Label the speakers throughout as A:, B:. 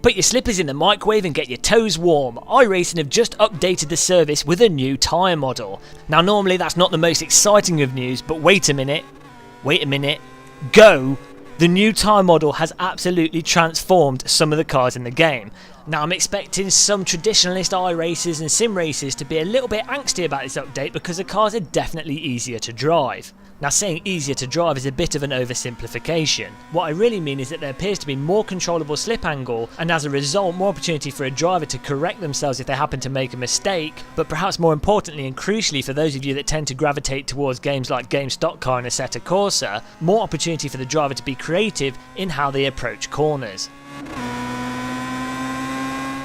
A: Put your slippers in the microwave and get your toes warm. iRacing have just updated the service with a new tyre model. Now normally that's not the most exciting of news, but wait a minute, go! The new tyre model has absolutely transformed some of the cars in the game. Now I'm expecting some traditionalist iRacers and sim racers to be a little bit angsty about this update because the cars are definitely easier to drive. Now saying easier to drive is a bit of an oversimplification. What I really mean is that there appears to be more controllable slip angle and as a result more opportunity for a driver to correct themselves if they happen to make a mistake, but perhaps more importantly and crucially for those of you that tend to gravitate towards games like Game Stock Car and Assetto Corsa, more opportunity for the driver to be creative in how they approach corners.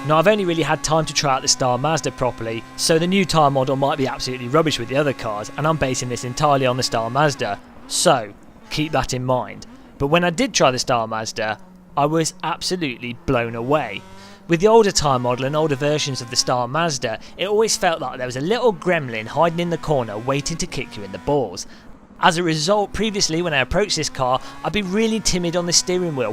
A: Now I've only really had time to try out the Star Mazda properly, so the new tyre model might be absolutely rubbish with the other cars, and I'm basing this entirely on the Star Mazda, so keep that in mind. But when I did try the Star Mazda, I was absolutely blown away. With the older tyre model and older versions of the Star Mazda, it always felt like there was a little gremlin hiding in the corner waiting to kick you in the balls. As a result, previously when I approached this car, I'd be really timid on the steering wheel,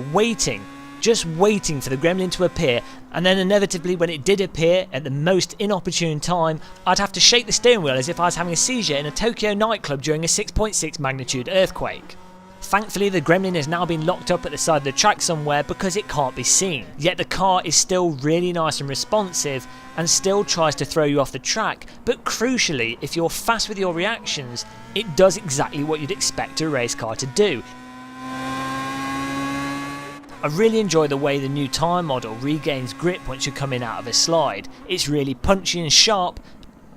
A: just waiting for the gremlin to appear, and then inevitably when it did appear at the most inopportune time, I'd have to shake the steering wheel as if I was having a seizure in a Tokyo nightclub during a 6.6 magnitude earthquake. Thankfully the gremlin has now been locked up at the side of the track somewhere because it can't be seen, yet the car is still really nice and responsive and still tries to throw you off the track, but crucially if you're fast with your reactions, it does exactly what you'd expect a race car to do. I really enjoy the way the new tyre model regains grip once you're coming out of a slide. It's really punchy and sharp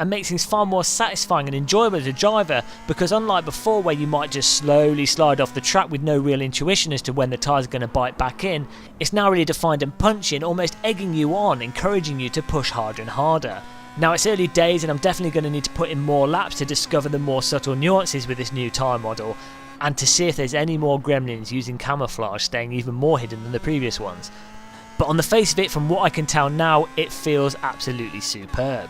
A: and makes things far more satisfying and enjoyable as a driver, because unlike before where you might just slowly slide off the track with no real intuition as to when the tyres are going to bite back in, it's now really defined and punchy and almost egging you on, encouraging you to push harder and harder. Now it's early days and I'm definitely going to need to put in more laps to discover the more subtle nuances with this new tyre model, and to see if there's any more gremlins using camouflage staying even more hidden than the previous ones. But on the face of it, from what I can tell now, it feels absolutely superb.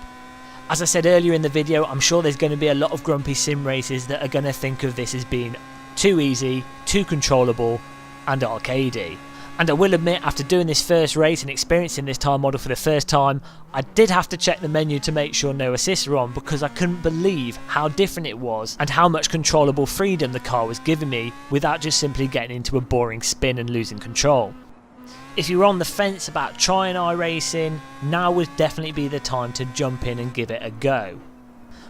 A: As I said earlier in the video, I'm sure there's going to be a lot of grumpy sim racers that are going to think of this as being too easy, too controllable and arcadey. And I will admit, after doing this first race and experiencing this tyre model for the first time, I did have to check the menu to make sure no assists were on, because I couldn't believe how different it was and how much controllable freedom the car was giving me without just simply getting into a boring spin and losing control. If you're on the fence about trying iRacing, now would definitely be the time to jump in and give it a go.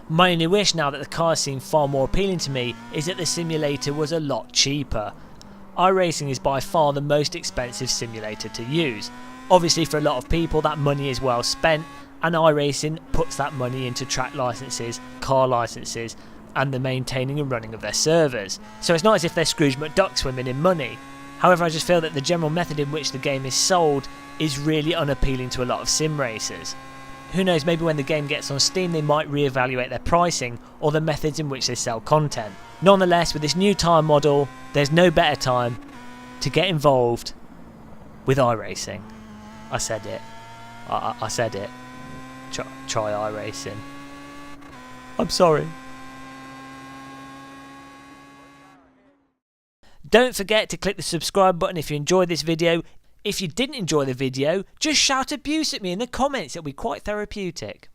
A: My only wish now that the car seemed far more appealing to me is that the simulator was a lot cheaper. iRacing is by far the most expensive simulator to use. Obviously for a lot of people that money is well spent, and iRacing puts that money into track licenses, car licenses and the maintaining and running of their servers. So it's not as if they're Scrooge McDuck swimming in money. However, I just feel that the general method in which the game is sold is really unappealing to a lot of sim racers. Who knows, maybe when the game gets on Steam they might reevaluate their pricing or the methods in which they sell content. Nonetheless, with this new tyre model, there's no better time to get involved with iRacing. I said it. I said it. Try iRacing. I'm sorry. Don't forget to click the subscribe button if you enjoyed this video. If you didn't enjoy the video, just shout abuse at me in the comments, it'll be quite therapeutic.